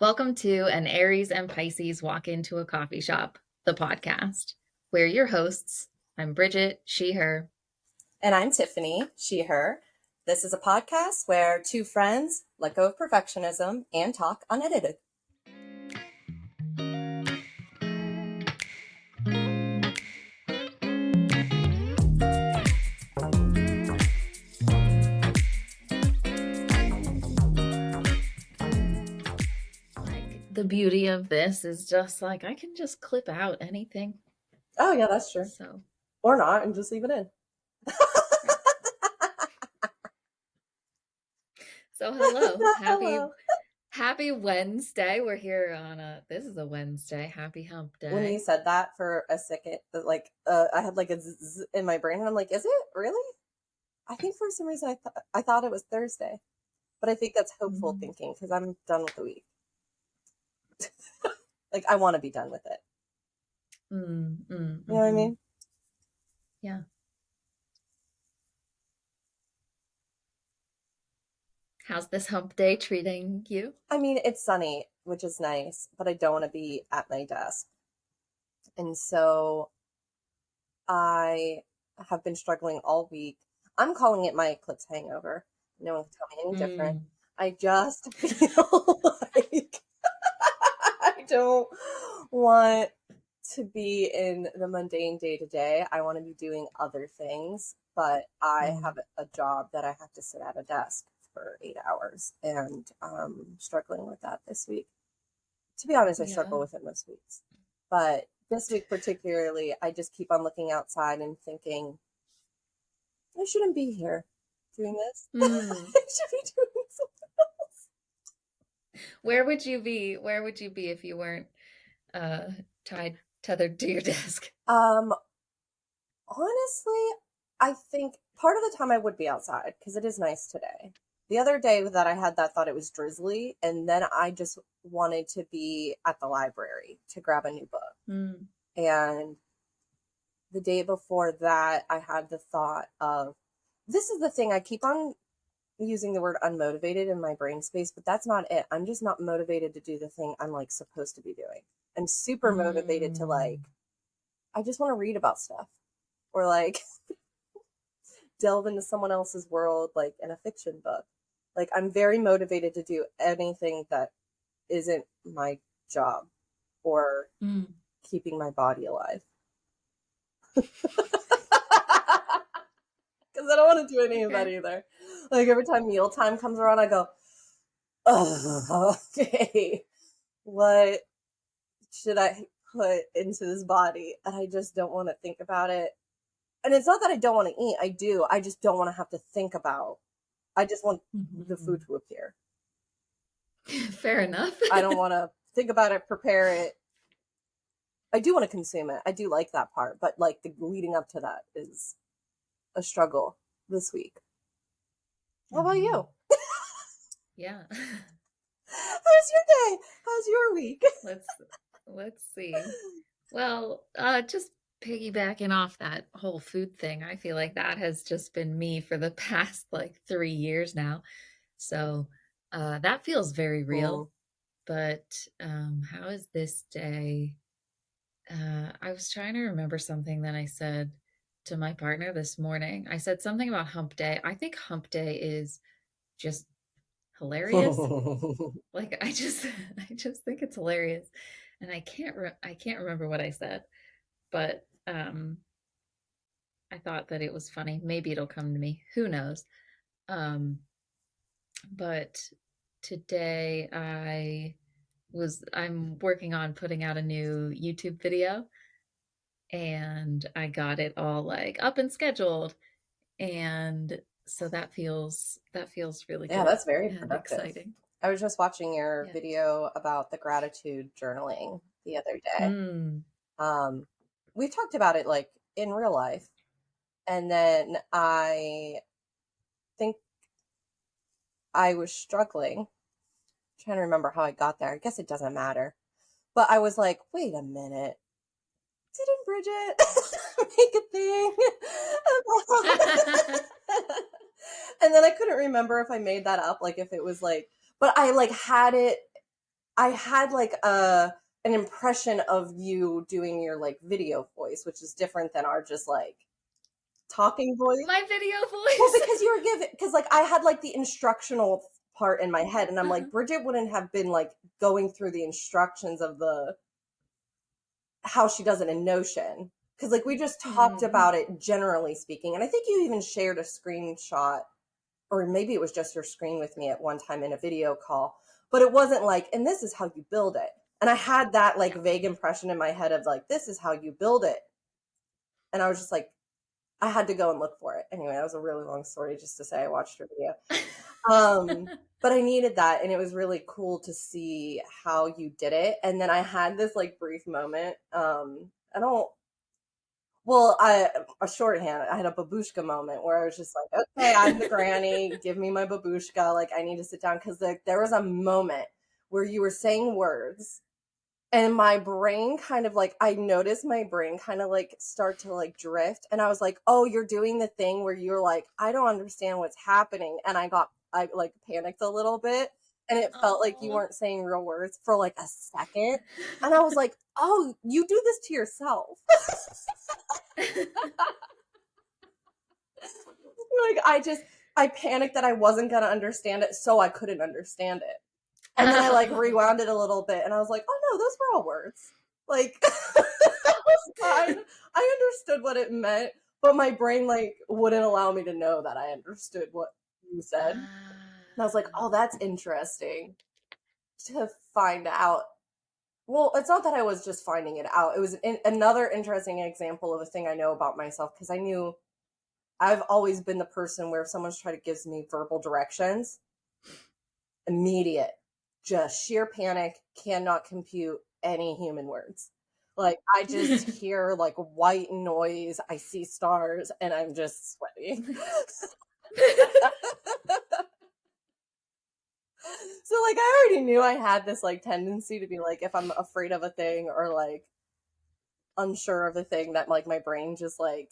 Welcome to an Aries and Pisces walk into a coffee shop, the podcast. We're your hosts. I'm Bridget, she, her. And I'm Tiffany, she, her. This is a podcast where two friends let go of perfectionism and talk unedited. The beauty of this is just like I can just clip out anything. Oh, yeah, that's true. So, or not, and just leave it in. So hello. Hello. Happy Wednesday. We're here on this is a Wednesday. Happy hump day. When you said that for a second, I had like a zzz in my brain, and I'm like, is it really? I think for some reason I thought it was Thursday, but I think that's hopeful thinking because I'm done with the week. Like, I want to be done with it. You know what I mean? Yeah. How's this hump day treating you? I mean, it's sunny, which is nice, but I don't want to be at my desk. And so I have been struggling all week. I'm calling it my eclipse hangover. No one can tell me any different. I just feel like I don't want to be in the mundane day to day. I want to be doing other things, but I have a job that I have to sit at a desk for 8 hours, and I'm struggling with that this week. To be honest, I struggle with it most weeks, but this week particularly, I just keep on looking outside and thinking, I shouldn't be here doing this. I should be doing something else. Where would you be if you weren't tethered to your desk? Honestly, I think part of the time I would be outside because it is nice today. The other day that I had that thought it was drizzly, and then I just wanted to be at the library to grab a new book. And the day before that, I had the thought of, this is the thing, I keep on using the word unmotivated in my brain space, but that's not it. I'm just not motivated to do the thing I'm like supposed to be doing. I'm super motivated to like, I just want to read about stuff or like delve into someone else's world, like in a fiction book. Like, I'm very motivated to do anything that isn't my job or keeping my body alive. Because I don't want to do any of that either. Like, every time mealtime comes around, I go, oh, okay, what should I put into this body? And I just don't want to think about it. And it's not that I don't want to eat. I do. I just don't want to have to think about. I just want the food to appear. Fair enough. I don't want to think about it, prepare it. I do want to consume it. I do like that part. But like the leading up to that is a struggle this week. How about you? Yeah. How's your day? How's your week? Let's see. Well, just piggybacking off that whole food thing, I feel like that has just been me for the past like 3 years now. So that feels very real. But how is this day? I was trying to remember something that I said to my partner this morning. I said something about hump day. I think hump day is just hilarious. Like I just think it's hilarious. And I can't remember what I said, but I thought that it was funny. Maybe it'll come to me. Who knows? But today I'm working on putting out a new YouTube video, and I got it all like up and scheduled. And so that feels really good. Yeah, that's very productive. Exciting. I was just watching your video about the gratitude journaling the other day. We've talked about it like in real life. And then I think I was struggling. I'm trying to remember how I got there. I guess it doesn't matter. But I was like, wait a minute. Didn't Bridget make a thing? And then I couldn't remember if I made that up, like if it was like, but I like had it I had like an impression of you doing your like video voice, which is different than our just like talking voice. My video Well, voice. because you were given, because like I had like the instructional part in my head, and I'm Uh-huh. like, Bridget wouldn't have been like going through the instructions of the how she does it in Notion. Because like we just talked Mm. about it generally speaking. And I think you even shared a screenshot, or maybe it was just your screen with me at one time in a video call. But it wasn't like, and this is how you build it. And I had that like Yeah. vague impression in my head of like, this is how you build it. And I was just like, I had to go and look for it. Anyway, that was a really long story just to say I watched your video. But I needed that, and it was really cool to see how you did it. And then I had this like brief moment. I don't well, I a shorthand. I had a babushka moment where I was just like, okay, I'm the granny. Give me my babushka. Like I need to sit down because like, there was a moment where you were saying words, and my brain kind of like I noticed my brain kind of like start to like drift, and I was like, oh, you're doing the thing where you're like, I don't understand what's happening, and I like panicked a little bit, and it felt like you Oh. weren't saying real words for like a second, and I was like, oh, you do this to yourself. Like I panicked that I wasn't gonna understand it, so I couldn't understand it. And then I like Oh. rewound it a little bit, and I was like, oh no, those were all words. Like that was fine. I understood what it meant, but my brain like wouldn't allow me to know that I understood what you said. And I was like, Ah. oh, that's interesting to find out. Well, it's not that I was just finding it out. It was another interesting example of a thing I know about myself because I knew I've always been the person where if someone's trying to give me verbal directions, immediate, just sheer panic, cannot compute any human words. Like I just hear like white noise, I see stars, and I'm just sweaty. So like I already knew I had this like tendency to be like if I'm afraid of a thing or like unsure of a thing that like my brain just like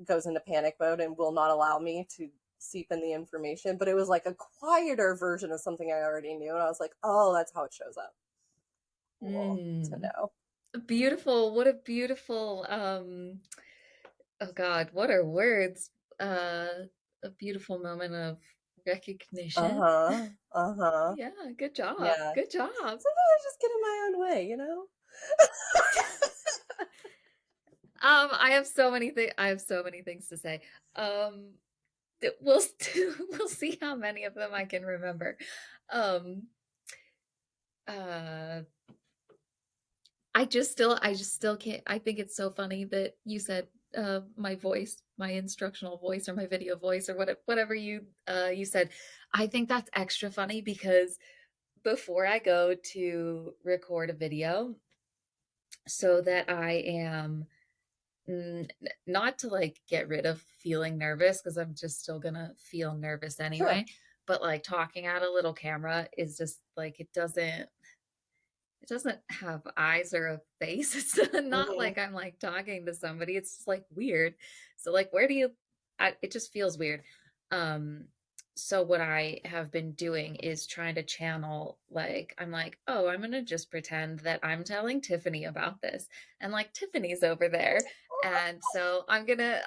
goes into panic mode and will not allow me to seep in the information. But it was like a quieter version of something I already knew. And I was like, oh, that's how it shows up. Cool to Mm. know. Beautiful. What a beautiful, oh God, what are words? A beautiful moment of Uh recognition. huh. Uh huh. Yeah, good job. Yeah. Good job. Sometimes I just get in my own way, you know? I have so many things to say. Um, we'll we'll see how many of them I can remember. Um, uh, I just still can't. I think it's so funny that you said my voice, my instructional voice, or my video voice, or whatever you said. I think that's extra funny because before I go to record a video, so that I am not to like get rid of feeling nervous because I'm just still gonna feel nervous Sure. anyway. But like talking at a little camera is just like it doesn't have eyes or a face. It's not Hmm. like I'm like talking to somebody. It's just like weird. So like where do you it just feels weird. Um so what I have been doing is trying to channel like I'm like, "Oh, I'm going to just pretend that I'm telling Tiffany about this." And like Tiffany's over there. And so I'm going to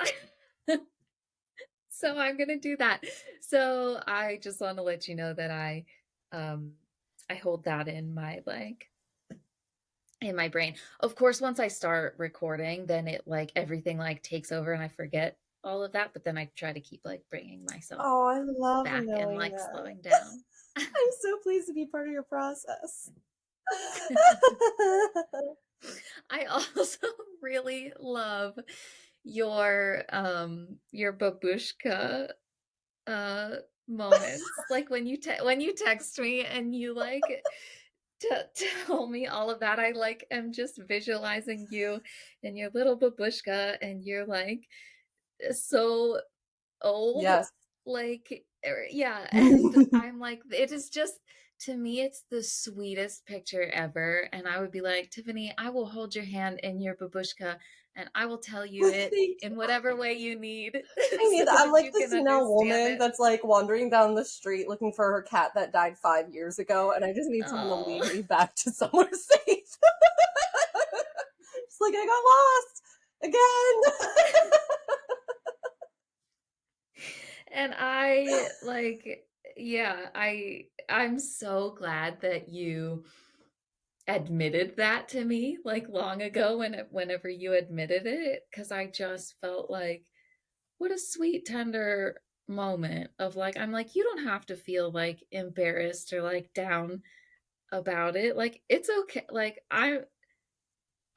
so I'm going to do that. So I just want to let you know that um I hold that in my brain. Of course, once I start recording, then it like everything like takes over and I forget all of that, but then I try to keep like bringing myself Oh, I love back and knowing like that. slowing down. I'm so pleased to be part of your process. I also really love your babushka uh moments. Like when you text me and you like tell me all of that. I like am just visualizing you and your little babushka and you're like so old, Yes. like, yeah, and I'm like, it is just to me, it's the sweetest picture ever. And I would be like, Tiffany, I will hold your hand in your babushka and I will tell you it Thank in whatever way you need I need so that. I'm that like you the can senile understand woman it. that's like wandering down the street looking for her cat that died 5 years ago, and I just need someone to Oh, lead me back to somewhere safe. Just like I got lost again. and I like, yeah, I'm so glad that you admitted that to me like long ago whenever you admitted it, because I just felt like what a sweet tender moment of like I'm like you don't have to feel like embarrassed or like down about it, like it's okay, like I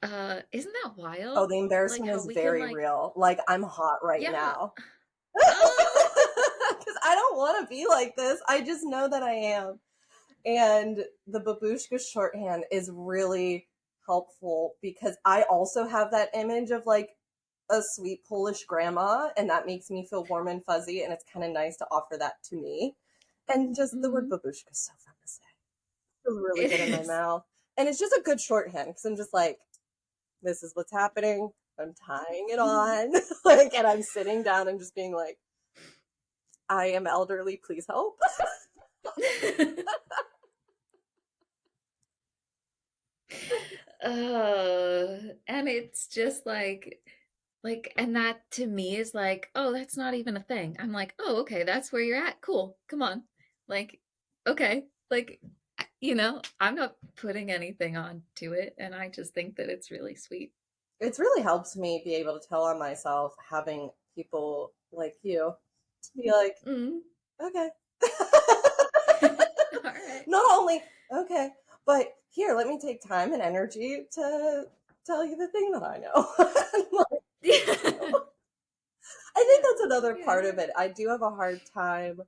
isn't that Oh, wild, the like embarrassment how is we can very like real. Like I'm hot right yeah. now. Oh. Because I don't want to be like this. I just know that I am. And the babushka shorthand is really helpful because I also have that image of like a sweet Polish grandma, and that makes me feel warm and fuzzy. And it's kind of nice to offer that to me. And just the word Mhm. babushka is so fun to say. It feels really It good in my is. mouth. And it's just a good shorthand because I'm just like, this is what's happening. I'm tying it on. Like, and I'm sitting down and just being like, I am elderly, please help. And it's just like, and that to me is like, oh, that's not even a thing. I'm like, oh, okay, that's where you're at. Cool. Come on. Like, okay. Like, I'm not putting anything on to it. And I just think that it's really sweet. It's really helped me be able to tell on myself having people like you to be like, Mm. okay. All right. Not only, okay, but here, let me take time and energy to tell you the thing that I know. Like, Yeah. I think that's another part Yeah. of it. I do have a hard time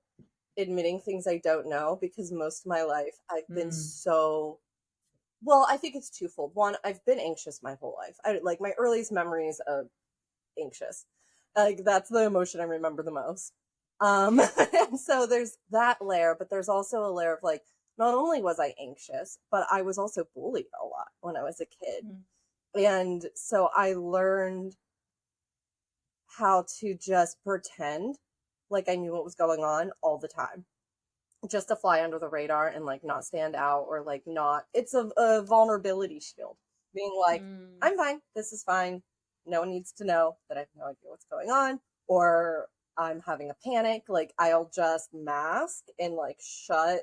admitting things I don't know because most of my life I've been Mm. so well, I think it's twofold. One, I've been anxious my whole life. I like my earliest memories of anxious. Like that's the emotion I remember the most. And so there's that layer, but there's also a layer of like, not only was I anxious, but I was also bullied a lot when I was a kid. Mm. And so I learned how to just pretend like I knew what was going on all the time, just to fly under the radar and like not stand out or like not. It's a vulnerability shield, being like, Mm. I'm fine, this is fine. No one needs to know that I have no idea what's going on, or I'm having a panic. Like I'll just mask and like shut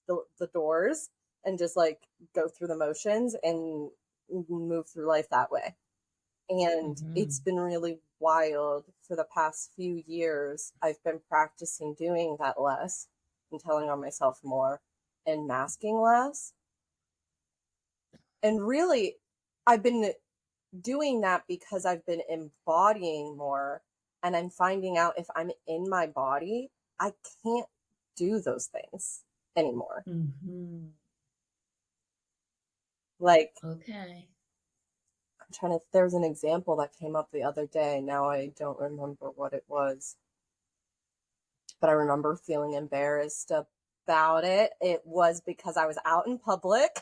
the doors and just like go through the motions and move through life that way. And it's Mhm. been really wild for the past few years. I've been practicing doing that less and telling on myself more and masking less. And really, I've been doing that because I've been embodying more. And I'm finding out if I'm in my body, I can't do those things anymore. Mhm. Like, Okay. I'm trying to, there's an example that came up the other day. Now I don't remember what it was, but I remember feeling embarrassed about it. It was because I was out in public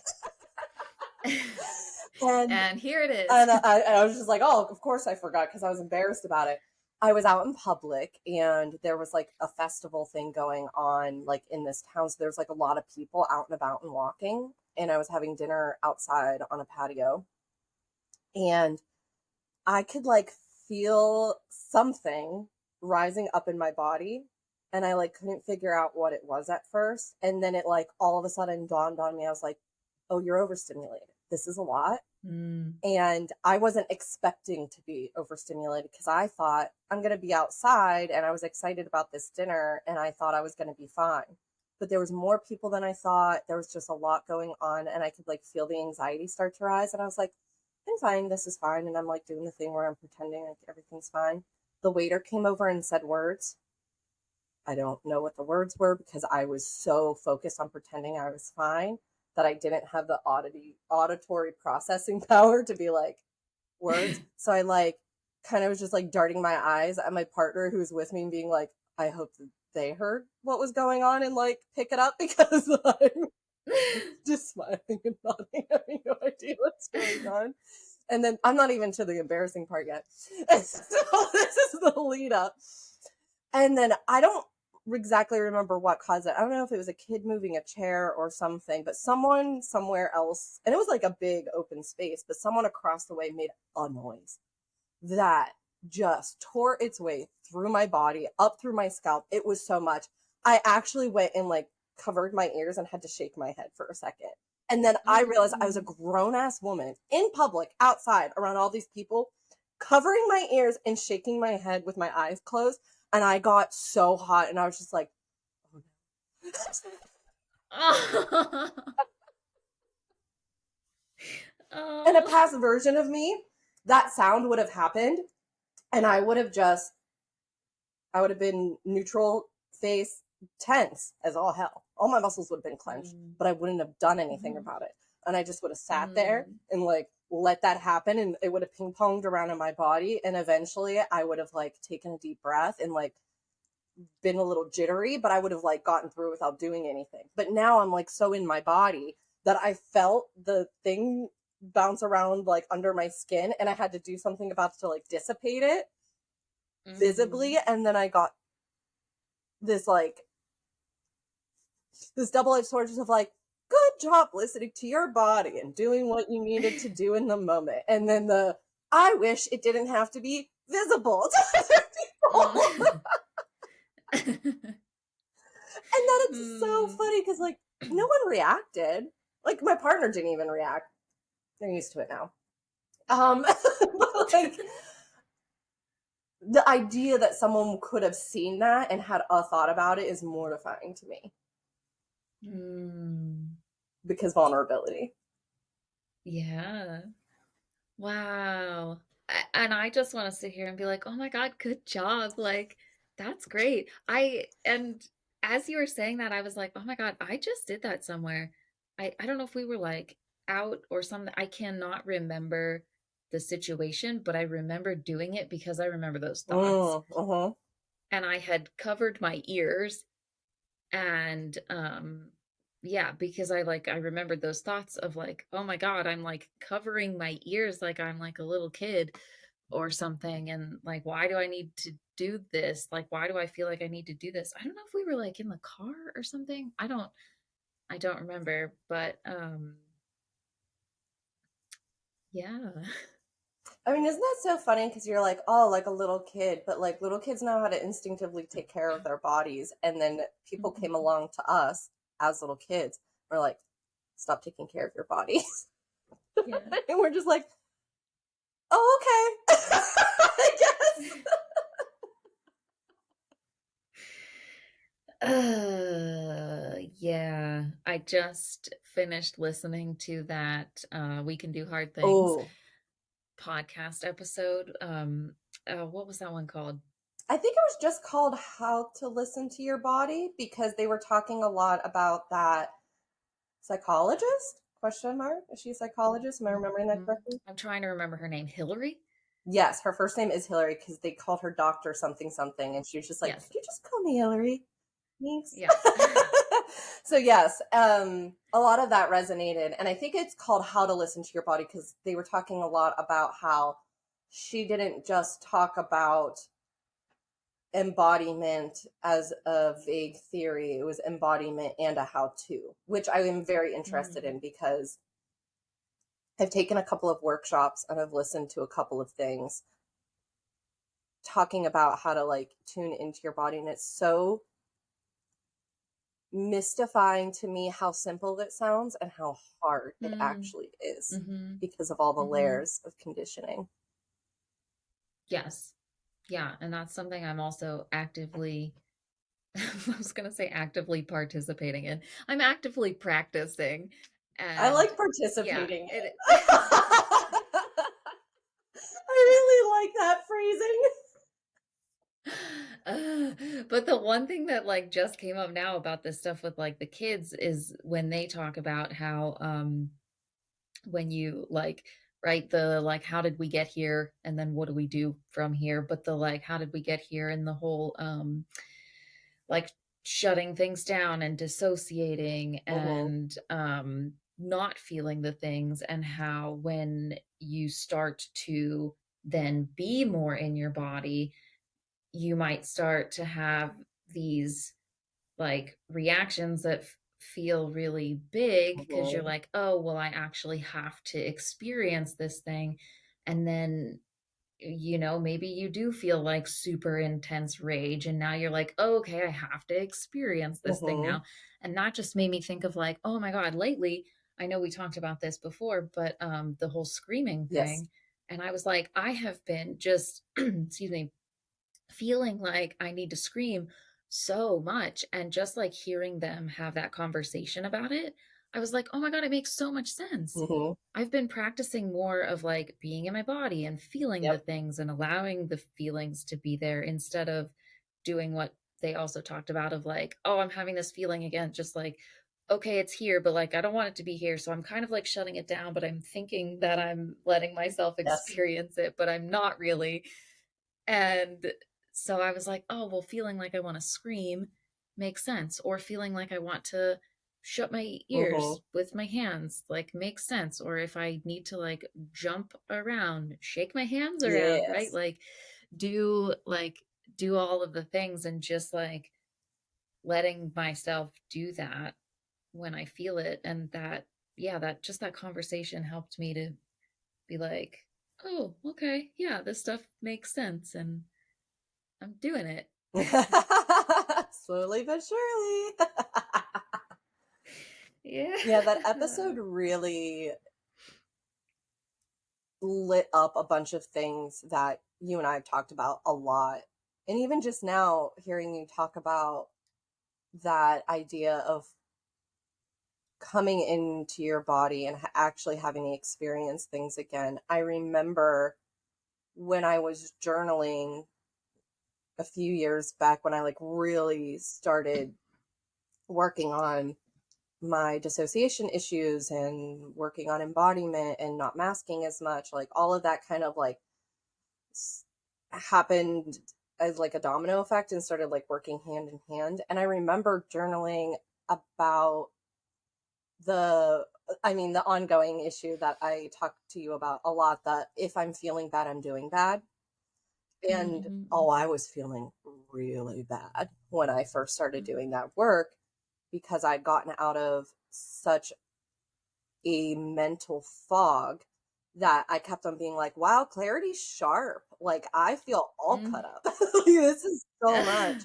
and And here it is. I was just like, oh, of course I forgot because I was embarrassed about it. I was out in public and there was like a festival thing going on like in this town. So there's like a lot of people out and about and walking. And I was having dinner outside on a patio. And I could like feel something rising up in my body, and I like couldn't figure out what it was at first. And then it like all of a sudden dawned on me. I was like, "Oh, you're overstimulated. This is a lot." Mm. And I wasn't expecting to be overstimulated because I thought I'm going to be outside and I was excited about this dinner and I thought I was going to be fine. But there was more people than I thought. There was just a lot going on and I could like feel the anxiety start to rise and I was like, I'm fine, this is fine. And I'm like doing the thing where I'm pretending like everything's fine. The waiter came over and said words. I don't know what the words were because I was so focused on pretending I was fine that I didn't have the auditory processing power to be like words. So I like kind of was just like darting my eyes at my partner who was with me and being like, I hope that they heard what was going on and like pick it up because I'm just smiling and nodding, having no idea what's going on. And then I'm not even to the embarrassing part yet. And so this is the lead up. And then I don't exactly remember what caused it. I don't know if it was a kid moving a chair or something, but someone somewhere else, and it was like a big open space, but someone across the way made a noise that just tore its way through my body, up through my scalp. It was so much. I actually went and like covered my ears and had to shake my head for a second. And then I realized I was a Oh. grown ass woman in public, outside, around all these people, covering my ears and shaking my head with my eyes closed. And I got so hot and I was just like, oh no. In a Oh. past version of me, that sound would have happened and I would have been neutral face, tense as all hell. All my muscles would have been clenched, Mm. but I wouldn't have done anything Mhm. about it. And I just would have sat there Mm. and like let that happen and it would have ping ponged around in my body. And eventually I would have like taken a deep breath and like been a little jittery, but I would have like gotten through without doing anything. But now I'm like so in my body that I felt the thing bounce around like under my skin and I had to do something about it to like dissipate it visibly. Mhm. And then I got this like this double-edged sword of like, good job listening to your body and doing what you needed to do in the moment. And then the I wish it didn't have to be visible to other people. Mm. And then it's so Mm. funny because like no one reacted. Like my partner didn't even react. They're used to it now. But like the idea that someone could have seen that and had a thought about it is mortifying to me Mm. because vulnerability. Yeah. Wow. And I just want to sit here and be like, "Oh my God, good job." Like, that's great. And as you were saying that, I was like, "Oh my God, I just did that somewhere." I don't know if we were like out or something. I cannot remember the situation, but I remember doing it because I remember those thoughts. Uh-huh. And I had covered my ears and yeah, because I remembered those thoughts of like, "Oh my God, I'm like covering my ears like I'm like a little kid or something." And like, why do I need to do this? Like, why do I feel like I need to do this? I don't know if we were like in the car or something. I don't remember, but yeah. I mean, isn't that so funny? Because you're like, oh, like a little kid, but like little kids know how to instinctively take care of their bodies. And then people came Mhm. along to us as little kids. We're like, stop taking care of your body. Yeah. And we're just like, oh, okay. I guess. Yeah. I just finished listening to that We Can Do Hard Things Oh, podcast episode. What was that one called? I think it was just called How to Listen to Your Body because they were talking a lot about that psychologist? Question mark. Is she a psychologist? Am I remembering that Mhm. correctly? I'm trying to remember her name. Hillary? Yes, her first name is Hillary because they called her Doctor something something, and she was just like, Yes. "Could you just call me Hillary, please?" Yeah. So yes, a lot of that resonated, and I think it's called How to Listen to Your Body because they were talking a lot about how she didn't just talk about embodiment as a vague theory; it was embodiment and a how-to, which I am very interested Mm. in because I've taken a couple of workshops and I've listened to a couple of things talking about how to like tune into your body and it's so mystifying to me how simple it sounds and how hard it Mm. actually is Mhm. because of all the Mhm. layers of conditioning. Yes. Yeah, and that's something I'm also actively I was gonna say actively participating in. I'm actively practicing, I and like yeah, participating in it it. I really like that phrasing. But the one thing that, like, just came up now about this stuff with, like, the kids is when they talk about how, when you, like, write the, like, "How did we get here?" and then, "What do we do from here?" But the, like, "How did we get here?" and the whole, like, shutting things down and dissociating Mhm. and not feeling the things, and how when you start to then be more in your body, you might start to have these like reactions that feel really big because you're Mhm. like, oh, well, I actually have to experience this thing. And then maybe you do feel like super intense rage, and now you're like, oh, okay, I have to experience this thing Mhm. now. And that just made me think of like, oh my God, lately, I know we talked about this before, but the whole screaming Yes. thing. And I was like, I have been just, excuse me, feeling like I need to scream so much. And just like hearing them have that conversation about it, I was like, oh my God, it makes so much sense. Mhm. I've been practicing more of like being in my body and feeling the Yep. things and allowing the feelings to be there, instead of doing what they also talked about of like, oh, I'm having this feeling again, just like, okay, it's here, but like I don't want it to be here. So I'm kind of like shutting it down, but I'm thinking that I'm letting myself Yes. experience it, but I'm not really. And so I was like, oh, well, feeling like I want to scream makes sense. Or feeling like I want to shut my Mhm. ears with my hands, like, makes sense. Or if I need to like jump around, shake my hands around, right? Yes. Like do all of the things, and just like letting myself do that when I feel it. And that, yeah, that just that conversation helped me to be like, oh, okay, yeah, this stuff makes sense. And I'm doing it. Slowly but surely. Yeah. Yeah, that episode really lit up a bunch of things that you and I have talked about a lot. And even just now, hearing you talk about that idea of coming into your body and actually having to experience things again. I remember when I was journaling a few years back when I like really started working on my dissociation issues and working on embodiment and not masking as much, like all of that kind of like s- happened as like a domino effect and started like working hand in hand. And I remember journaling about the the ongoing issue that I talked to you about a lot, that if I'm feeling bad, I'm doing bad. And Mhm. oh, I was feeling really bad when I first started doing that work because I'd gotten out of such a mental fog that I kept on being like, wow, clarity's sharp. Like I feel all cut Mm. up. Like, this is so much.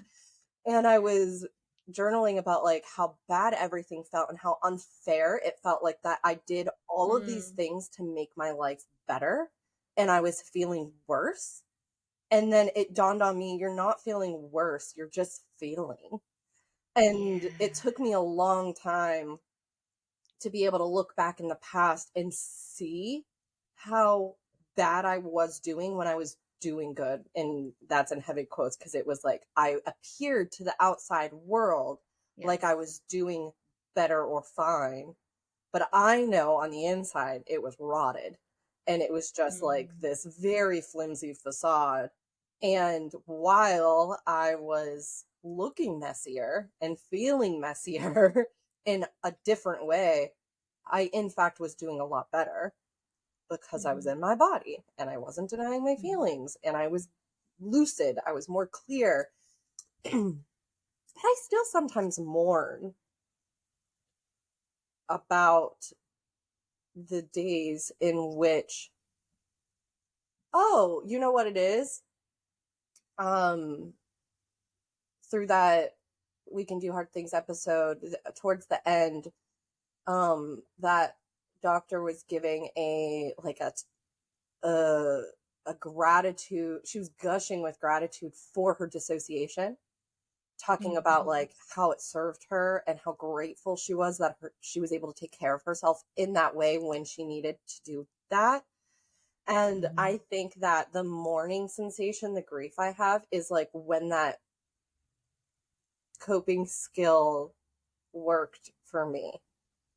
And I was journaling about like how bad everything felt and how unfair it felt, like that I did all of these Mm. things to make my life better and I was feeling worse. And then it dawned on me, you're not feeling worse, you're just feeling. And it Yeah. took me a long time to be able to look back in the past and see how bad I was doing when I was doing good. And that's in heavy quotes because it was like I appeared to the outside world like I Yes. was doing better or fine. But I know on the inside it was rotted. And it was just like Mm. this very flimsy facade. And while I was looking messier and feeling messier in a different way, I, in fact, was doing a lot better because I was Mhm. in my body and I wasn't denying my Mhm. feelings and I was lucid. I was more clear. But I still sometimes mourn about the days in which, oh, you know what it is? Um, through that We Can Do Hard Things episode, towards the end, that doctor was giving a a gratitude. She was gushing with gratitude for her dissociation, talking about Mhm. like how it served her and how grateful she was that she was able to take care of herself in that way when she needed to do that. And I Mhm. think that the mourning sensation, the grief I have, is like when that coping skill worked for me.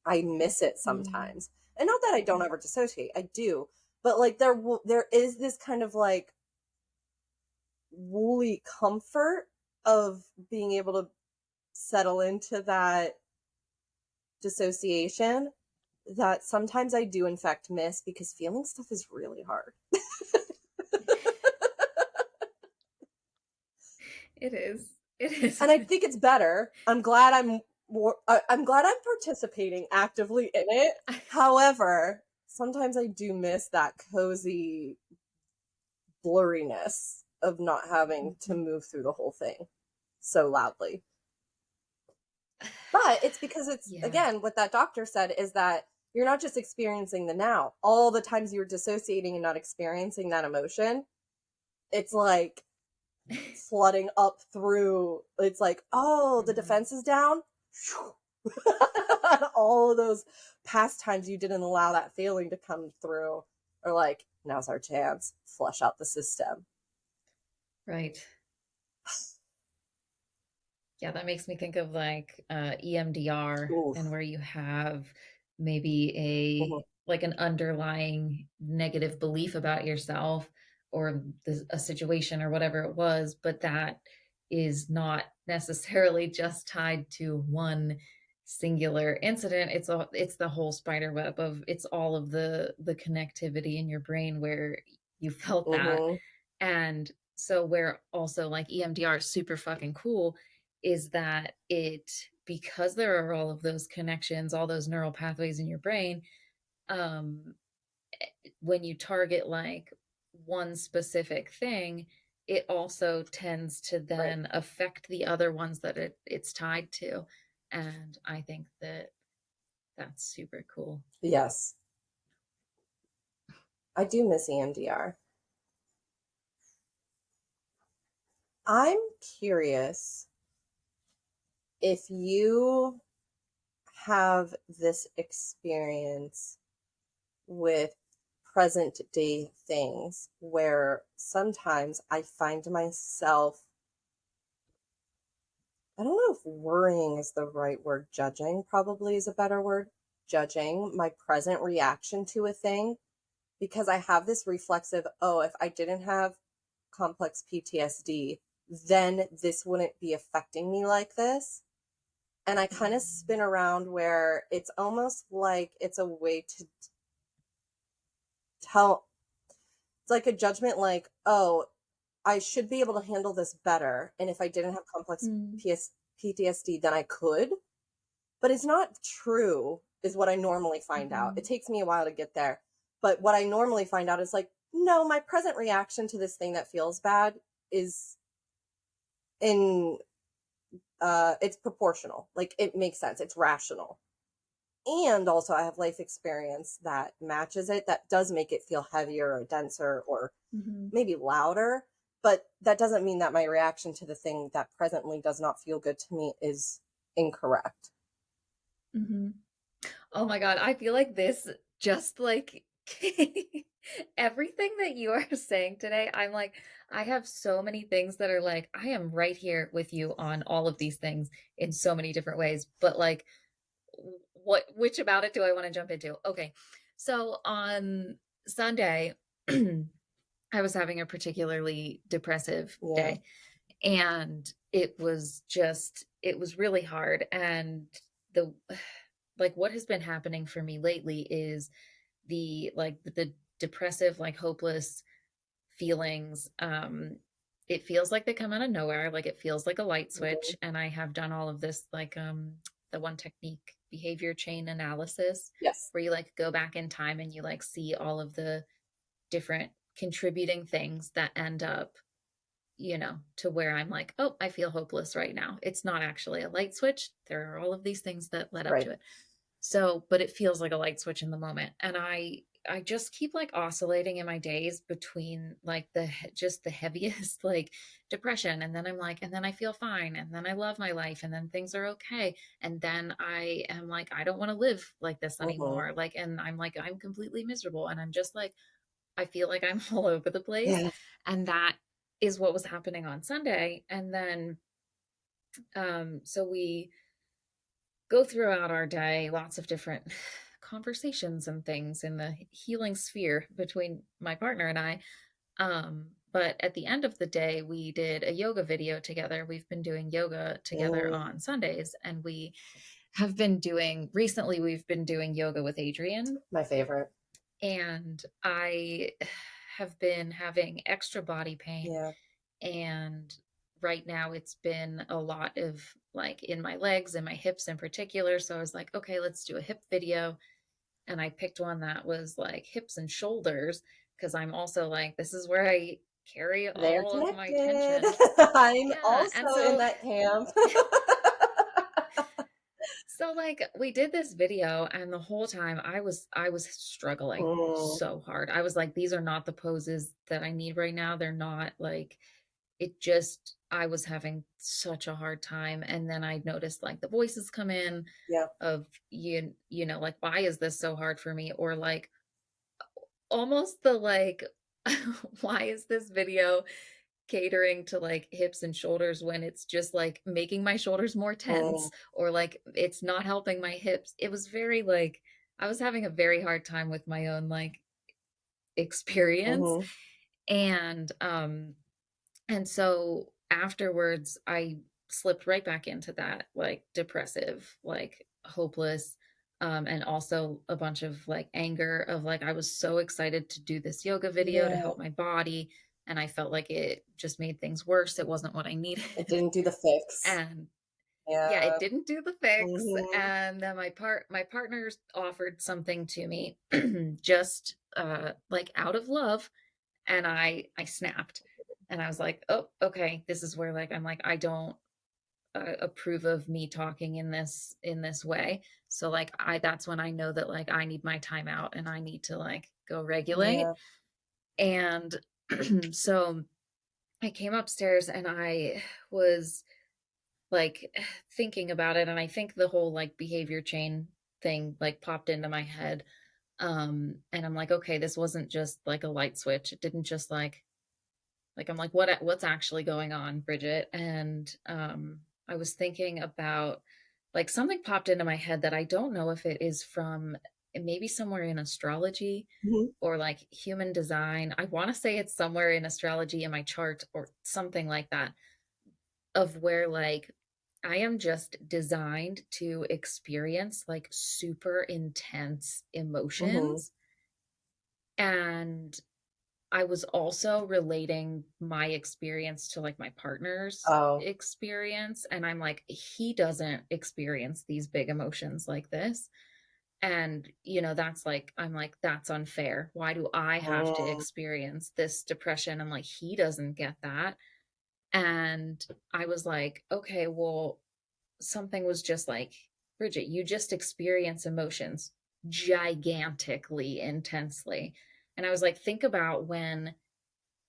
I miss it Mhm. sometimes. And not that I don't ever dissociate, I do. But like there is this kind of like woolly comfort of being able to settle into that dissociation that sometimes I do in fact miss because feeling stuff is really hard. It is. It is. And I think it's better. I'm glad I'm participating actively in it. However, sometimes I do miss that cozy blurriness of not having to Mhm. move through the whole thing so loudly. But it's because it's, Yeah. again, what that doctor said is that you're not just experiencing the now. All the times you're dissociating and not experiencing that emotion, it's like flooding up through. It's like, oh, the Mhm. defense is down. All of those past times you didn't allow that feeling to come through are like, now's our chance. Flush out the system. Right. Yeah, that makes me think of like EMDR and Oof. where you have maybe Mhm. like an underlying negative belief about yourself or a situation or whatever it was, but that is not necessarily just tied to one singular incident. It's the whole spider web of it's all of the connectivity in your brain where you felt that. Mhm. And so where also like EMDR is super fucking cool is that it because there are all of those connections, all those neural pathways in your brain, um, when you target like one specific thing, it also tends to Right. then affect the other ones that it's tied to. And I think that that's super cool. Yes. I do miss EMDR. I'm curious if you have this experience with present day things where sometimes I find myself, I don't know if worrying is the right word, judging probably is a better word, judging my present reaction to a thing because I have this reflexive, oh, if I didn't have complex PTSD, then this wouldn't be affecting me like this. And I kind of Mm. spin around where it's almost like it's a way to tell, it's like a judgment, like, oh, I should be able to handle this better. And if I didn't have complex Mm. PTSD, then I could. But it's not true, is what I normally find out. It Mhm. takes me a while to get there. But what I normally find out is like, no, my present reaction to this thing that feels bad is in, it's proportional. Like it makes sense. It's rational. And also, I have life experience that matches it, that does make it feel heavier or denser or Mhm. maybe louder. But that doesn't mean that my reaction to the thing that presently does not feel good to me is incorrect. Mhm. Oh my God, I feel like this just like everything that you are saying today, I'm like, I have so many things that are like, I am right here with you on all of these things in so many different ways. But like, which about it do I want to jump into? Okay. So on Sunday, I was having a particularly depressive Yeah. day and it was really hard. And the like what has been happening for me lately is the depressive, like hopeless feelings. It feels like they come out of nowhere, like it feels like a light Mhm. switch. And I have done all of this, like the one technique, behavior chain analysis, Yes. where you like go back in time and you like see all of the different contributing things that end up, to where I'm like, oh, I feel hopeless right now. It's not actually a light switch. There are all of these things that led up Right. to it. So, but it feels like a light switch in the moment. And I just keep like oscillating in my days between like just the heaviest like depression, and then I'm like, and then I feel fine, and then I love my life, and then things are okay, and then I am like, I don't want to live like this Mhm. anymore, like, and I'm like, I'm completely miserable, and I'm just like, I feel like I'm all over the place. Yeah. And that is what was happening on Sunday. And then so we go throughout our day, lots of different conversations and things in the healing sphere between my partner and I. But at the end of the day, we did a yoga video together. We've been doing yoga together Mm, on Sundays, and we have been doing recently, we've been doing yoga with Adrian, my favorite. and I have been having extra body pain. Yeah. And right now it's been a lot of like in my legs and my hips in particular. So I was like, okay, let's do a hip video. And I picked one that was like hips and shoulders because I'm also like, this is where I carry They're all of my connected. tension. I'm Yeah. And also in so, that camp. so like we did this video and the whole time I was struggling Mm, so hard. I was like, these are not the poses that I need right now. They're not like, it just, I was having such a hard time. And then I noticed like the voices come in yeah. of like, why is this so hard for me? Or like almost the like, why is this video catering to like hips and shoulders when it's just like making my shoulders more Mm, tense, or like it's not helping my hips? It was very like, I was having a very hard time with my own like experience. hmm. And so afterwards, I slipped right back into that like depressive, like hopeless, and also a bunch of like anger of like, I was so excited to do this yoga video to Yeah. help my body. And I felt like it just made things worse. It wasn't what I needed. It didn't do the fix. And yeah, it Yeah. didn't do the fix. Hmm. And then my partners offered something to me just like out of love, and I snapped, and I was like, oh, okay, this is where like I'm like, I don't approve of me talking in this way. So like, I that's when I know that like I need my time out and I need to like go regulate. Yeah. And so I came upstairs and I was like thinking about it, and I think the whole like behavior chain thing like popped into my head. And I'm like, okay, this wasn't just like a light switch. It didn't just like I'm like, what's actually going on, Bridget? And I was thinking about like something popped into my head that I don't know if it is from maybe somewhere in astrology Hmm. or like human design. I want to say it's somewhere in astrology in my chart or something like that, of where like I am just designed to experience like super intense Hmm. emotions. And I was also relating my experience to like my partner's Oh, experience. And I'm like, he doesn't experience these big emotions like this. And, that's like, I'm like, that's unfair. Why do I have to mm, experience this depression? I'm like, he doesn't get that. And I was like, okay, well, something was just like, Bridget, you just experience emotions gigantically intensely. And I was like, think about when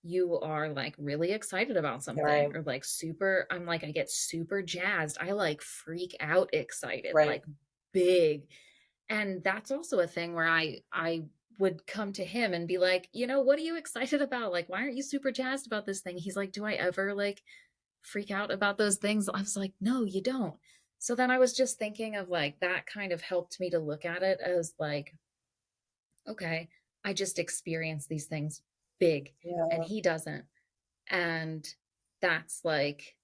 you are like really excited about something, right, or like super, I'm like, I get super jazzed. I like freak out excited, right. like big. And that's also a thing where I would come to him and be like, what are you excited about? Like, why aren't you super jazzed about this thing? He's like, do I ever like freak out about those things? I was like, no, you don't. So then I was just thinking of like, that kind of helped me to look at it as like, okay, I just experience these things big and Yeah. he doesn't. And that's like,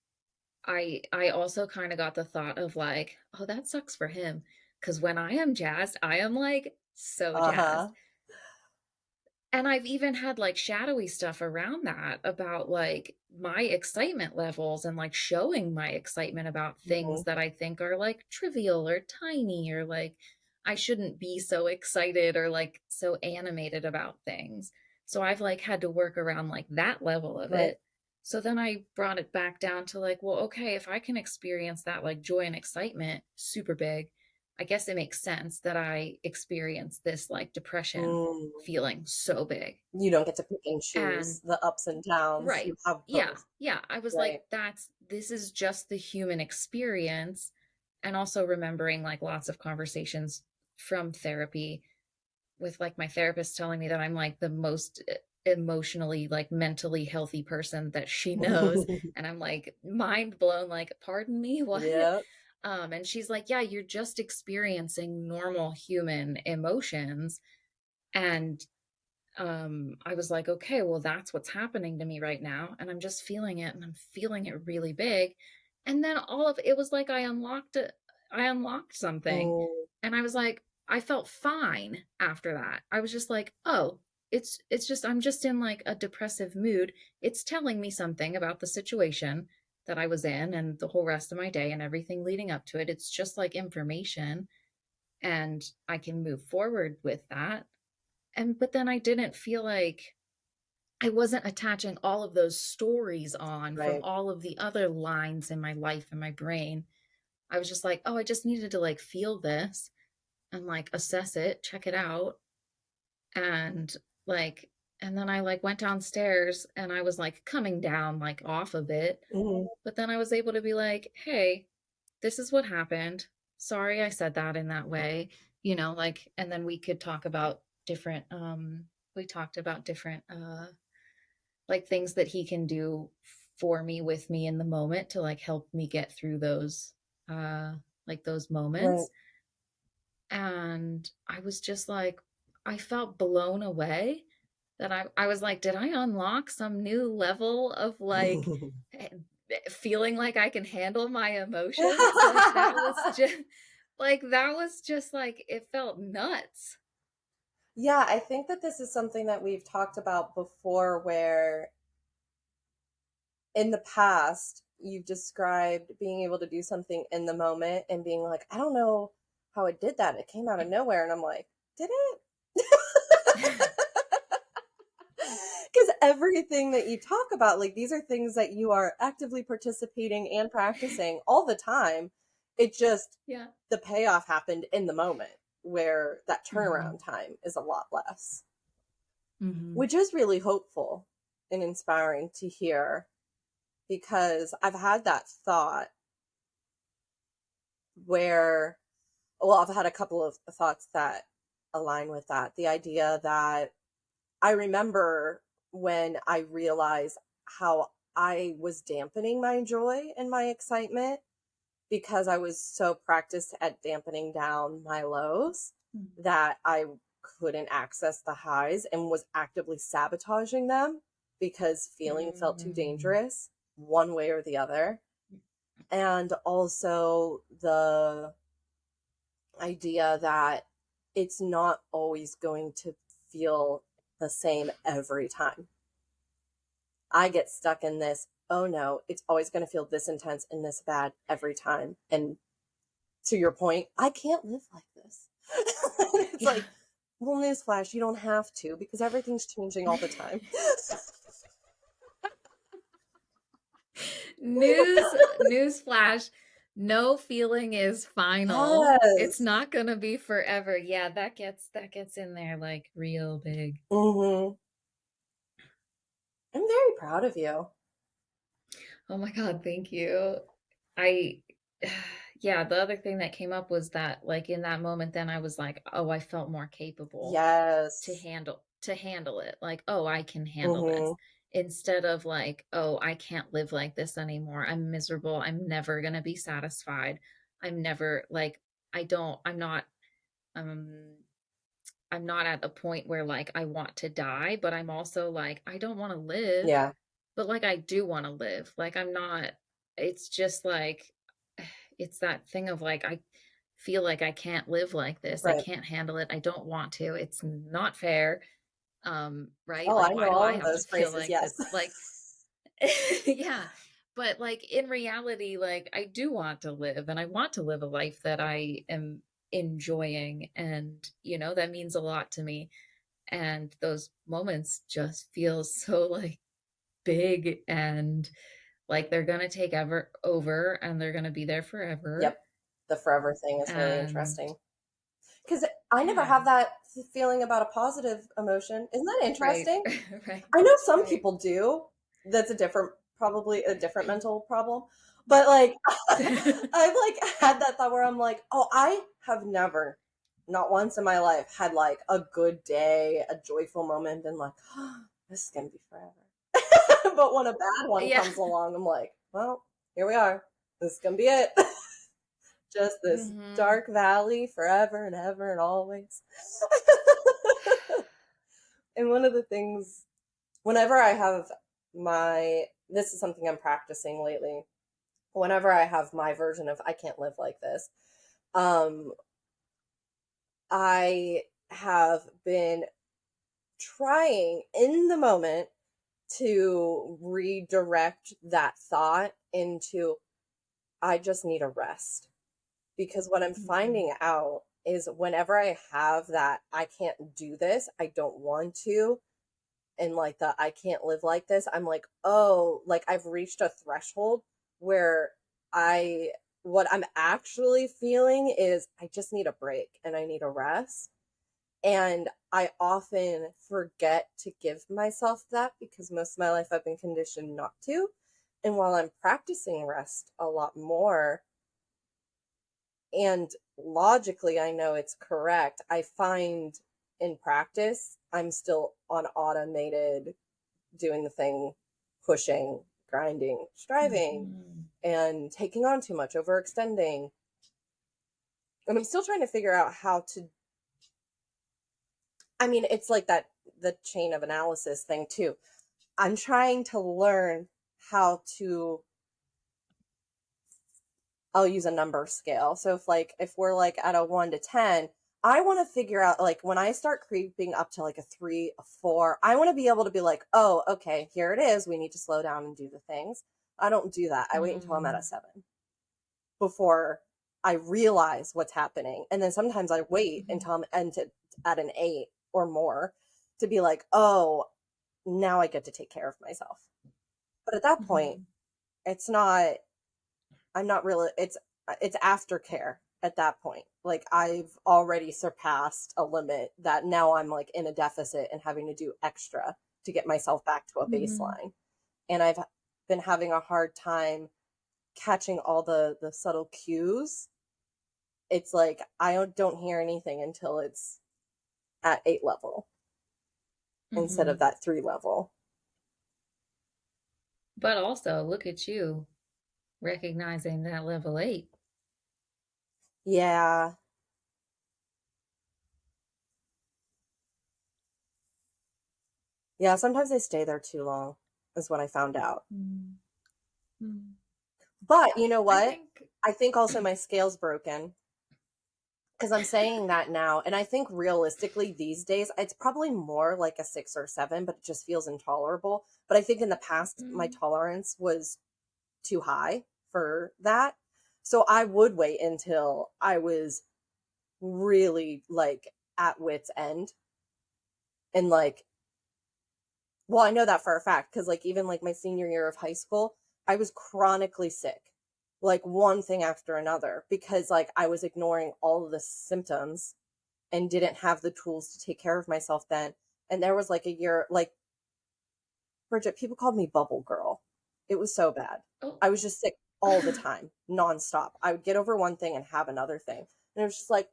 I also kind of got the thought of like, oh, that sucks for him, because when I am jazzed, I am like so jazzed. Uh-huh. And I've even had like shadowy stuff around that about like my excitement levels and like showing my excitement about Hmm. things that I think are like trivial or tiny, or like I shouldn't be so excited or like so animated about things. So I've like had to work around like that level of Right. it. So then I brought it back down to like, well, okay, if I can experience that like joy and excitement super big, I guess it makes sense that I experience this like depression Mm. feeling so big. You don't get to pick and And choose the ups and downs. right. You have Yeah. both. Yeah. I was like, Right. this is just the human experience. And also remembering like lots of conversations from therapy with like my therapist telling me that I'm like the most emotionally, like mentally healthy person that she knows. And I'm like mind blown, like, pardon me, what? Yep. And she's like, yeah, you're just experiencing normal human emotions. And I was like, okay, well, that's what's happening to me right now. And I'm just feeling it and I'm feeling it really big. And then all of it was like I unlocked something. Mm, And I was like, I felt fine after that. I was just like, oh, it's just I'm just in like a depressive mood. It's telling me something about the situation that I was in and the whole rest of my day and everything leading up to it. It's just like information and I can move forward with that. And but then I didn't feel like I wasn't attaching all of those stories on from right. all of the other lines in my life and my brain. I was just like, oh, I just needed to like feel this and like assess it, check it out. And like, and then I like went downstairs and I was like coming down like off of it. Hmm. But then I was able to be like, hey, this is what happened. Sorry I said that in that way, like, and then we could talk about different, we talked about different, like things that he can do for me with me in the moment to like help me get through those, uh, like those Right. moments. And I was just like, I felt blown away that I was like, did I unlock some new level of like eh, feeling like I can handle my emotions? Like that was just like it felt nuts. Yeah, I think that this is something that we've talked about before, where in the past you've described being able to do something in the moment and being like, I don't know how it did that. It came out of nowhere. And I'm like, did it? Because everything that you talk about, like these are things that you are actively participating and practicing all the time. It just, Yeah. the payoff happened in the moment where that Hmm. turnaround time is a lot less, Hmm. which is really hopeful and inspiring to hear, because I've had that thought where, well, I've had a couple of thoughts that align with that. The idea that I remember when I realized how I was dampening my joy and my excitement because I was so practiced at dampening down my lows that I couldn't access the highs and was actively sabotaging them because feeling felt too Mm. dangerous one way or the other. And also the idea that it's not always going to feel the same every time. I get stuck in this, oh no, it's always going to feel this intense and this bad every time. And to your point, I can't live like this. It's Yeah. like, well, newsflash, you don't have to because everything's changing all the time. News flash, no feeling is final. It's Yes. not gonna be forever. Yeah, that gets in there like real big. Hmm. I'm very proud of you. Oh my God, thank you. I yeah, the other thing that came up was that like in that moment then I was like, "Oh, I felt more capable Yes. to handle it." Like, "Oh, I can handle this." Hmm. Instead of like, "Oh, I can't live like this anymore. I'm miserable. I'm never going to be satisfied. I'm never like um I'm not at a point where like I want to die, but I'm also like I don't want to live, Yeah. but like I do want to live. Like I'm not it's just like it's that thing of like I feel like I can't live like this. I Right. can't handle it. I don't want to. It's not fair. Right? Oh, Like I know why do I all of have to those feel phrases. like Yes. this? Like yeah. But like in reality, like I do want to live and I want to live a life that I am enjoying and that means a lot to me and those moments just feel so like big and like they're gonna take ever over and they're gonna be there forever. Yep. The forever thing is really And interesting because I never yeah, have that feeling about a positive emotion. Isn't that right, interesting? right, I know some right. people do. That's a different, probably a different mental problem. But like, I've like had that thought where I'm like, oh, I have never, not once in my life, had like a good day, a joyful moment, and like, oh, this is gonna be forever. But when a bad one Yeah. comes along, I'm like, well, here we are. This is gonna be it. Just this Hmm. dark valley forever and ever and always. And one of the things, whenever I have this is something I'm practicing lately. Whenever I have my version of I can't live like this, um, I have been trying in the moment to redirect that thought into I just need a rest. Because what I'm Mhm. finding out is whenever I have that I can't do this, I don't want to, and like the I can't live like this, I'm like, oh, like I've reached a threshold where I what I'm actually feeling is I just need a break and I need a rest. And I often forget to give myself that because most of my life I've been conditioned not to. And while I'm practicing rest a lot more, and logically I know it's correct, I find in practice I'm still on automated doing the thing, pushing, grinding, striving, Mhm. and taking on too much, overextending. And I'm still trying to figure out how to, I mean, it's like that, the chain of analysis thing too. I'm trying to learn how to, I'll use a number scale. So if we're like at a 1 to 10, I want to figure out like when I start creeping up to like a 3, a 4, I want to be able to be like, "Oh, okay, here it is. We need to slow down and do the things." I don't do that. I wait until I'm at a Mhm. 7 before I realize what's happening. And then sometimes I wait Mhm. until I'm at an 8 or more to be like, "Oh, now I get to take care of myself." But at that point, Mhm. it's not I'm not really it's aftercare at that point. Like I've already surpassed a limit that now I'm like in a deficit and having to do extra to get myself back to a Mhm. baseline. And I've been having a hard time catching all the subtle cues. It's like I don't hear anything until it's at 8 level instead of Mhm. that 3 level. But also, look at you recognizing that level 8. Yeah. Yeah, sometimes I stay there too long is what I found out. Mm. Mm. But you know I what? think I think also my scale's broken because I'm saying that now. And I think realistically these days, it's probably more like a 6 or 7, but it just feels intolerable. But I think in the past, my mm. tolerance was too high for that. So I would wait until I was really like at wit's end. And like, well, I know that for a fact because like even like my senior year of high school, I was chronically sick, like one thing after another, because like I was ignoring all of the symptoms and didn't have the tools to take care of myself then. And there was like a year, like Bridget, people called me bubble girl. It was so bad. Oh. I was just sick all the time, nonstop. I would get over one thing and have another thing. And it was just like,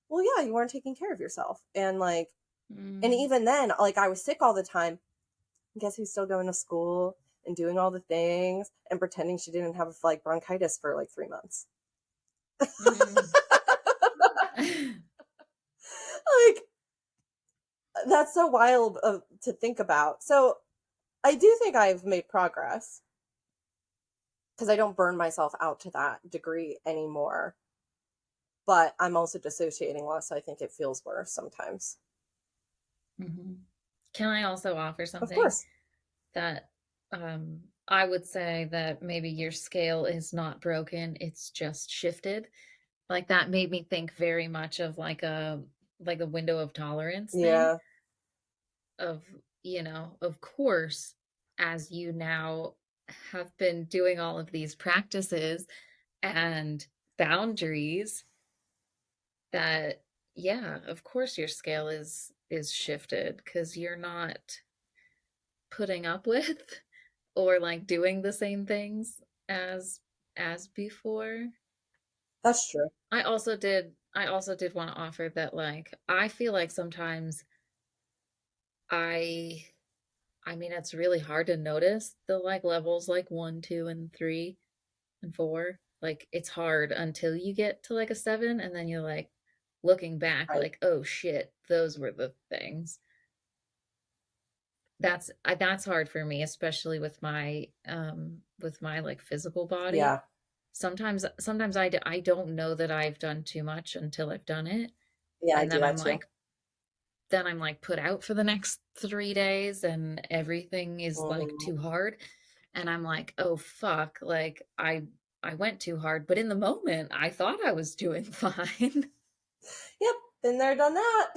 well, yeah, you weren't taking care of yourself. And like, and Mm. even then, like I was sick all the time. Guess who's still going to school and doing all the things and pretending she didn't have like bronchitis for like 3 months. Mm. Like, that's so wild to think about. So I do think I've made progress because I don't burn myself out to that degree anymore. But I'm also dissociating less, so I think it feels worse sometimes. Mhm. Can I also offer Of something course. that I would say that maybe your scale is not broken, it's just shifted. Like that made me think very much of like a window of tolerance thing Yeah. of, of course, as you now have been doing all of these practices and boundaries that yeah, of course your scale is shifted because you're not putting up with or like doing the same things as as before. That's true. I also did want to offer that like I feel like sometimes I I mean it's really hard to notice the like levels like 1, 2 and 3 and 4. Like it's hard until you get to like a 7 and then you're like looking back Right. like oh shit, those were the things. that's hard for me, especially with my like physical body. Yeah. Sometimes I don't know that I've done too much until I've done it, Yeah, I and do that too. then I'm like put out for the next 3 days, and everything is like Mhm. too hard, and I'm like, oh fuck, like I went too hard, but in the moment I thought I was doing fine. Yep, been there, done that.